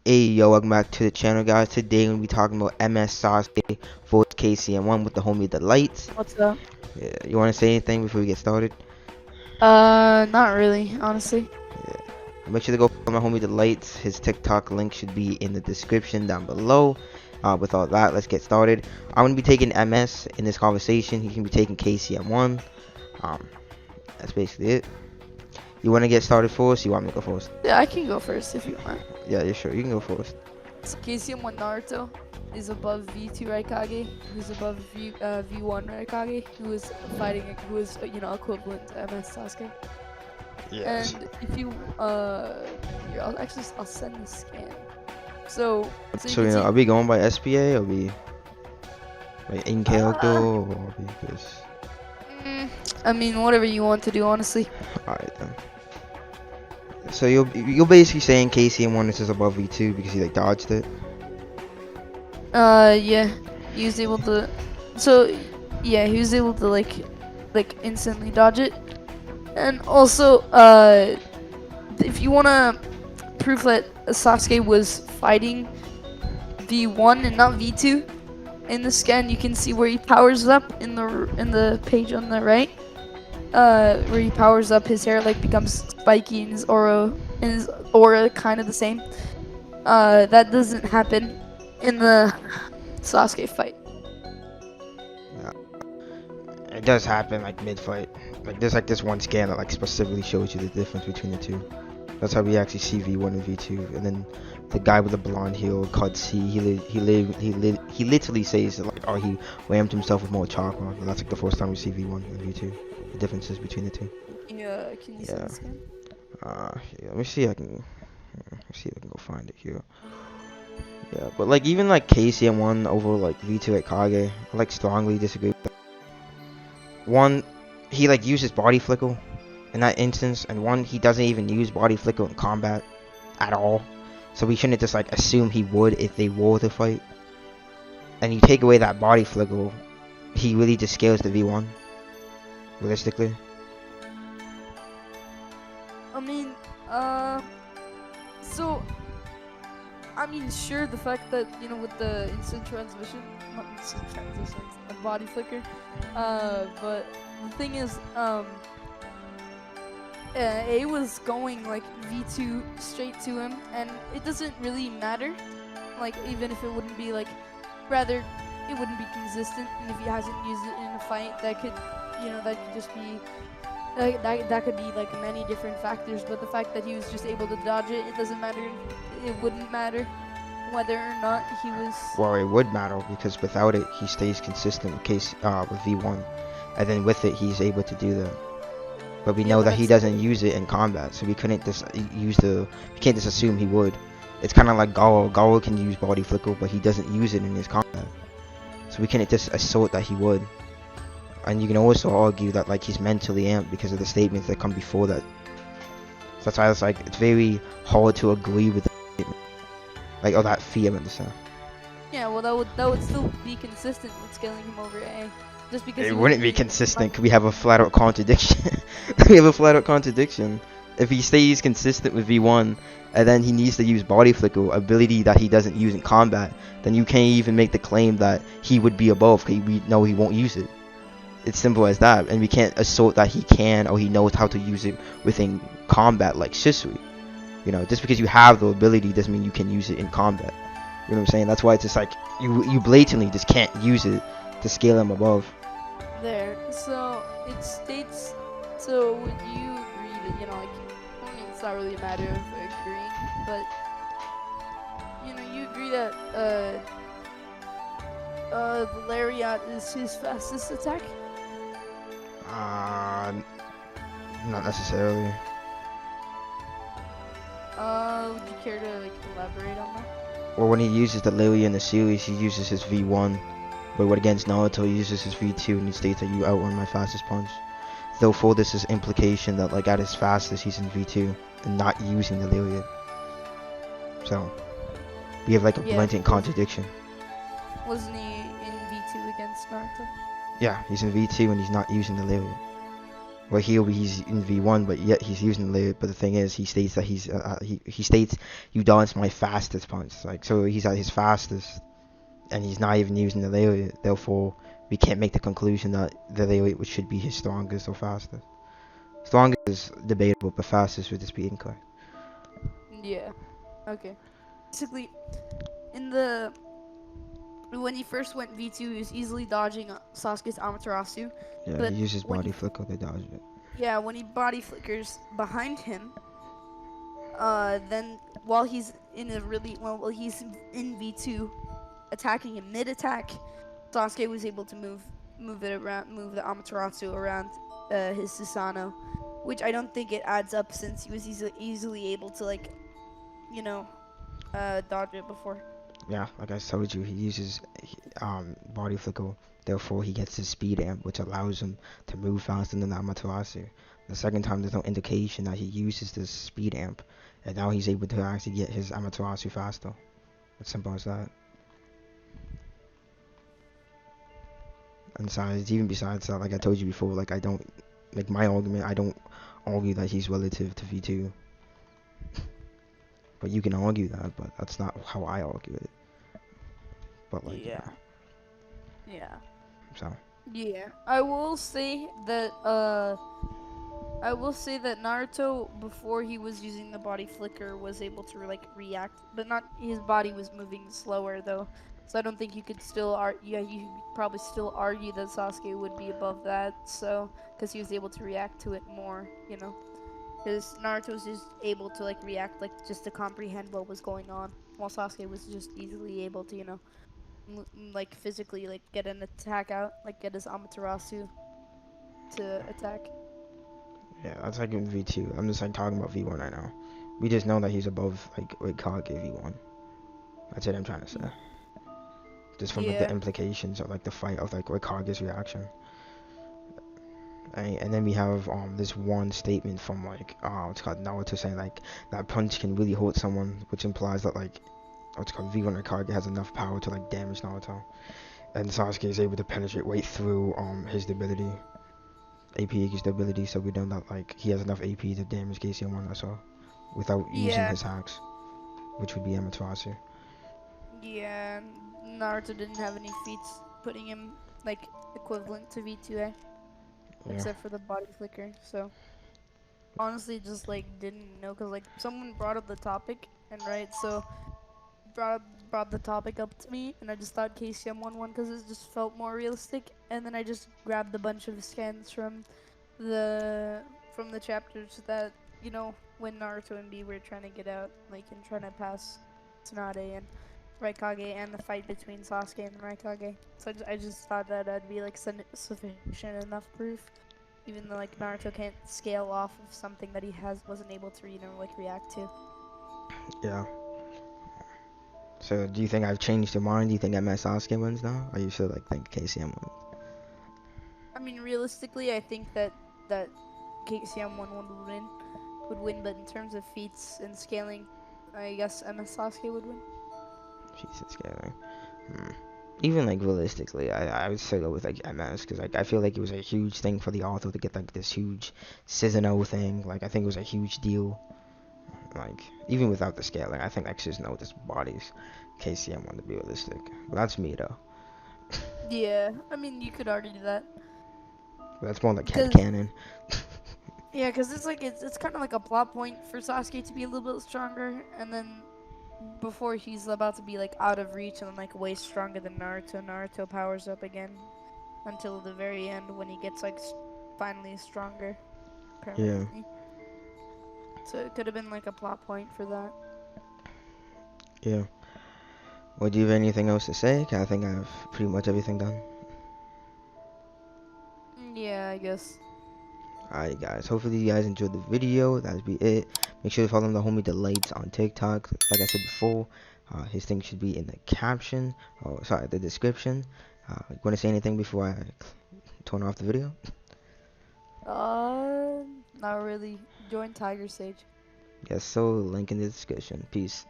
Hey yo, welcome back to the channel, guys. Today we're gonna be talking about MS Sasuke for KCM1 with the homie Delights. What's up? Yeah, you want to say anything before we get started? Not really, honestly. Yeah. Make sure to go follow my homie Delights. His TikTok link should be in the description down below. With all that, let's get started. I'm gonna be taking MS in this conversation. He can be taking KCM1. Um, that's basically it. You want to get started first? You want me to go first? Yeah, I can go first if you want. Yeah, sure. You can go first. So KCM1 Naruto is above V2 Raikage, who's above V1 Raikage, who is fighting, who is equivalent to MS Sasuke. Yes. And if you here, I'll send the scan. So you So can see. are we going by SPA or we? Like in character Uh, or because mm, I mean, whatever you want to do, honestly. alright then. So you're basically saying KCM1 is just above V2 because he like dodged it. Yeah, he was able to. So, yeah, he was able to like instantly dodge it. And also, if you wanna prove that Sasuke was fighting V1 and not V2, in the scan you can see where he powers up in the page on the right. Where he powers up, his hair like becomes spiky and his aura kind of the same. That doesn't happen in the Sasuke fight. Yeah. It does happen like mid-fight. Like there's like this one scan that like specifically shows you the difference between the two. That's how we actually see V1 and V2. And then the guy with the blonde hair called C, he literally says that, like, oh, he whammed himself with more chakra. And that's like the first time we see V1 and V2. The differences between the two. Yeah, can you see Yeah. the scan? Yeah, let me see if I can. Let me see if I can go find it here. Yeah, but like even like KCM1 over like V2 at Kage, I like strongly disagree with that. One, he like uses body flicker in that instance, and one, he doesn't even use body flicker in combat at all. So we shouldn't just like assume he would if they were to fight. And you take away that body flicker, he really just scales the V1, realistically. I mean, so I mean, sure, the fact that with the instant transmission, not instant transitions, a body flicker, but the thing is, A was going like V2 straight to him, and it doesn't really matter. Like, even if it wouldn't be like, rather, it wouldn't be consistent, and if he hasn't used it in a fight, that could just be. That could be like many different factors, but the fact that he was just able to dodge it, it doesn't matter. It wouldn't matter whether or not he was. Well, it would matter because without it, he stays consistent with V1, and then with it, he's able to do that. But we Yeah, know but that he that's doesn't use it in combat, so we couldn't just we can't just assume he would. It's kind of like Garo. Garo can use body flicker, but he doesn't use it in his combat, so we can't just assert that he would. And you can also argue that like he's mentally amped because of the statements that come before that. So that's why it's like it's very hard to agree with that statement, like that fear in the sound. Yeah, well, that would still be consistent with scaling him over A, just because he It wasn't wouldn't be using it. consistent. Could we have a flat out contradiction? We have a flat out contradiction. If he stays consistent with V1 and then he needs to use body flicker, ability that he doesn't use in combat, then you can't even make the claim that he would be above because we know he won't use it. It's simple as that, and we can't assert that he can or he knows how to use it within combat like Shisui. Just because you have the ability doesn't mean you can use it in combat. You know what I'm saying? That's why it's just like you blatantly just can't use it to scale him above. There. So it states. So would you agree that like, I mean, it's not really a matter of agreeing, but you agree that the lariat is his fastest attack? Uh, Not necessarily. Would you care to like elaborate on that? Or when he uses the Lily in the series, he uses his V1. But when against Naruto, he uses his V2 and he states that you outrun my fastest punch. Though for this is implication that like at his fastest he's in V2 and not using the Lily. So we have like a Yeah, blatant contradiction. wasn't he in V2 against Naruto? Yeah, he's in V2 and he's not using the Lily. Well, he's in V1, but yet he's using the. But the thing is, he states that he states you dodged my fastest punch. Like, so he's at his fastest, and he's not even using the lariat. Therefore, we can't make the conclusion that the lariat should be his strongest or fastest. Strongest is debatable, but fastest would just be incorrect. Yeah. Okay. Basically, in the when he first went V2, he was easily dodging Sasuke's Amaterasu, Yeah, he but uses when body he flicker to dodge it. yeah when he body flickers behind him, then while he's in a really while he's in V2, attacking him mid attack, Sasuke was able to move it around, move the Amaterasu around his Susanoo, which I don't think it adds up since he was easily able to like dodge it before. Yeah, like I told you, he uses body flicker. Therefore, he gets his speed amp, which allows him to move faster than the Amaterasu. The second time, there's no indication that he uses this speed amp, and now he's able to actually get his Amaterasu faster. As simple as that. And besides, even besides that, like I told you before, like I don't, like my argument, I don't argue that he's relative to V2. But you can argue that, but that's not how I argue it. But like, Yeah. Yeah. so. Yeah. I will say that Naruto, before he was using the body flicker, was able to like react, but not his body was moving slower though. So I don't think you could still yeah, you could probably still argue that Sasuke would be above that. So because he was able to react to it more, because Naruto was just able to like react, like just to comprehend what was going on, while Sasuke was just easily able to like physically like get an attack out, like get his Amaterasu to attack. Yeah, that's like in V2. I'm just like talking about V1 right now. We just know that he's above like Kage V1. That's what I'm trying to say. Just from like the Yeah. implications of like the fight of like Kage's reaction. And then we have this one statement from like what's called Naruto saying like that punch can really hurt someone, which implies that like what's called V1 Kage has enough power to like damage Naruto. And Sasuke is able to penetrate right through his ability. AP equals ability, so we know that like he has enough AP to damage KCM1 or so without using Yeah. his hacks, which would be Amaterasu. Yeah, Naruto didn't have any feats putting him like equivalent to V2A, Yeah, except for the body flicker. So honestly, just like didn't know, cause like someone brought up the topic, and right, so brought the topic up to me, and I just thought KCM1 because it just felt more realistic, and then I just grabbed a bunch of scans the from the chapters that when Naruto and B were trying to get out, like and trying to pass Tsunade and Raikage, and the fight between Sasuke and Raikage. So I just thought that that'd be like sufficient enough proof, even though like Naruto can't scale off of something that he wasn't able to like react to. yeah. So do you think I've changed your mind? Do you think MS Sasuke wins now? Or you still like think KCM wins? I mean, realistically, I think that KCM1 would win, but in terms of feats and scaling, I guess MS Sasuke would win. Jesus, scaling. Hmm. Even like realistically, I would say go with like MS because like I feel like it was a huge thing for the author to get like this huge Susanoo thing. Like I think it was a huge deal. Like even without the scaling, I think like Susanoo just bodies KCM1 to be realistic. But that's me though. Yeah, I mean, you could argue that But that's more like because headcanon. yeah, because it's kind of like a plot point for Sasuke to be a little bit stronger, and then before he's about to be like out of reach and like way stronger than Naruto. Naruto powers up again until the very end when he gets like finally stronger Yeah, permanently. So it could have been like a plot point for that. yeah. Well, do you have anything else to say? 'Cause I think I have pretty much everything done. Yeah, I guess. Alright, guys. Hopefully, you guys enjoyed the video. That'll be it. Make sure to follow the homie Delights on TikTok. Like I said before, his thing should be in the caption. Oh, sorry, the description. You want to say anything before I turn off the video? Uh, Not really. Join Tiger Sage. Yes, so link in the description. Peace.